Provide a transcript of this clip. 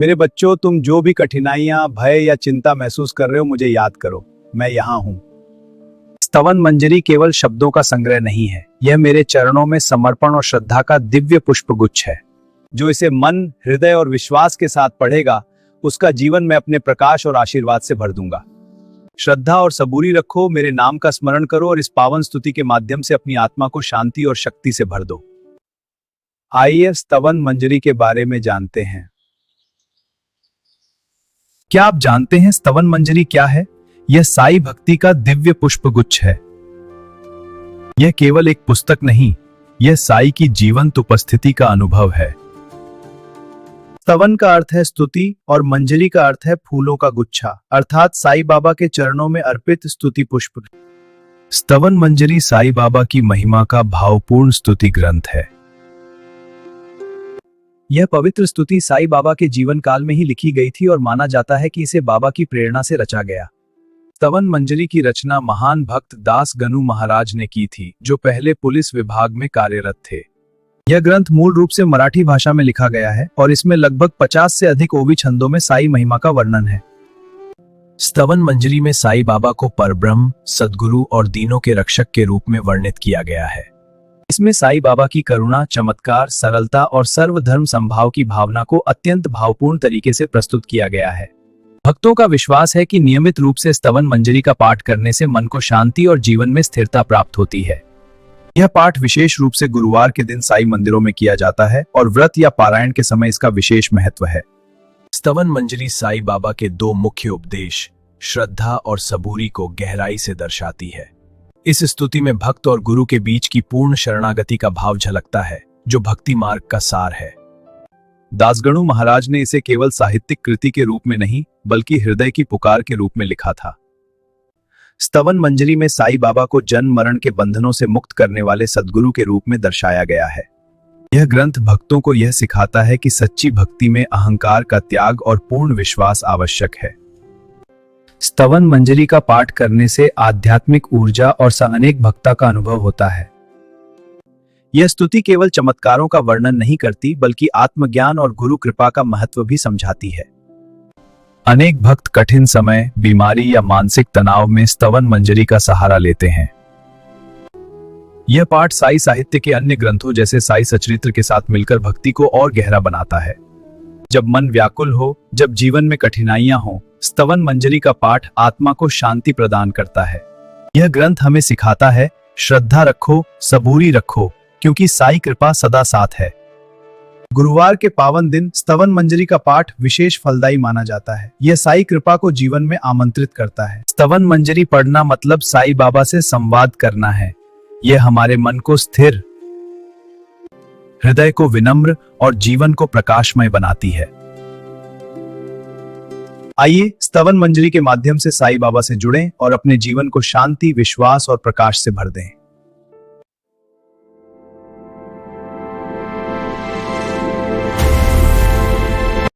मेरे बच्चों, तुम जो भी कठिनाइयां, भय या चिंता महसूस कर रहे हो, मुझे याद करो, मैं यहाँ हूँ। स्तवन मंजरी केवल शब्दों का संग्रह नहीं है, यह मेरे चरणों में समर्पण और श्रद्धा का दिव्य पुष्पगुच्छ है। जो इसे मन, हृदय और विश्वास के साथ पढ़ेगा, उसका जीवन मैं अपने प्रकाश और आशीर्वाद से भर दूंगा। श्रद्धा और सबूरी रखो, मेरे नाम का स्मरण करो और इस पावन स्तुति के माध्यम से अपनी आत्मा को शांति और शक्ति से भर दो। आइए स्तवन मंजरी के बारे में जानते हैं। क्या आप जानते हैं स्तवन मंजरी क्या है? यह साई भक्ति का दिव्य पुष्पगुच्छ है। यह केवल एक पुस्तक नहीं, यह साई की जीवंत उपस्थिति का अनुभव है। स्तवन का अर्थ है स्तुति और मंजरी का अर्थ है फूलों का गुच्छा, अर्थात साई बाबा के चरणों में अर्पित स्तुति पुष्प। स्तवन मंजरी साई बाबा की महिमा का भावपूर्ण स्तुति ग्रंथ है। यह पवित्र स्तुति साई बाबा के जीवन काल में ही लिखी गई थी और माना जाता है कि इसे बाबा की प्रेरणा से रचा गया। स्तवन मंजरी की रचना महान भक्त दास गनु महाराज ने की थी, जो पहले पुलिस विभाग में कार्यरत थे। यह ग्रंथ मूल रूप से मराठी भाषा में लिखा गया है और इसमें लगभग 50 से अधिक ओवी छंदों में साई महिमा का वर्णन है। स्तवन मंजरी में साई बाबा को परब्रह्म, सद्गुरु और दीनों के रक्षक के रूप में वर्णित किया गया है। इसमें साई बाबा की करुणा, चमत्कार, सरलता और सर्वधर्म संभाव की भावना को अत्यंत भावपूर्ण तरीके से प्रस्तुत किया गया है। भक्तों का विश्वास है कि नियमित रूप से स्तवन मंजरी का पाठ करने से मन को शांति और जीवन में स्थिरता प्राप्त होती है। यह पाठ विशेष रूप से गुरुवार के दिन साई मंदिरों में किया जाता है और व्रत या पारायण के समय इसका विशेष महत्व है। स्तवन मंजरी साई बाबा के दो मुख्य उपदेश, श्रद्धा और सबूरी को गहराई से दर्शाती है। इस स्तुति में भक्त और गुरु के बीच की पूर्ण शरणागति का भाव झलकता है, जो भक्ति मार्ग का सार है। दासगणु महाराज ने इसे केवल साहित्यिक कृति के रूप में नहीं, बल्कि हृदय की पुकार के रूप में लिखा था। स्तवन मंजरी में साई बाबा को जन्म मरण के बंधनों से मुक्त करने वाले सद्गुरु के रूप में दर्शाया गया है। यह ग्रंथ भक्तों को यह सिखाता है कि सच्ची भक्ति में अहंकार का त्याग और पूर्ण विश्वास आवश्यक है। स्तवन मंजरी का पाठ करने से आध्यात्मिक ऊर्जा और अनेक भक्ता का अनुभव होता है। यह स्तुति केवल चमत्कारों का वर्णन नहीं करती, बल्कि आत्मज्ञान और गुरु कृपा का महत्व भी समझाती है। अनेक भक्त कठिन समय, बीमारी या मानसिक तनाव में स्तवन मंजरी का सहारा लेते हैं। यह पाठ साई साहित्य के अन्य ग्रंथों जैसे साई सचरित्र के साथ मिलकर भक्ति को और गहरा बनाता है। जब मन व्याकुल हो, जब जीवन में कठिनाइयां हो, स्तवन मंजरी का पाठ आत्मा को शांति प्रदान करता है। यह ग्रंथ हमें सिखाता है, श्रद्धा रखो, सबूरी रखो, क्योंकि साई कृपा सदा साथ है। गुरुवार के पावन दिन स्तवन मंजरी का पाठ विशेष फलदायी माना जाता है। यह साई कृपा को जीवन में आमंत्रित करता है। स्तवन मंजरी पढ़ना मतलब साई बाबा से संवाद करना है। यह हमारे मन को स्थिर, हृदय को विनम्र और जीवन को प्रकाशमय बनाती है। आइए स्तवन मंजरी के माध्यम से साई बाबा से जुड़ें और अपने जीवन को शांति, विश्वास और प्रकाश से भर दें।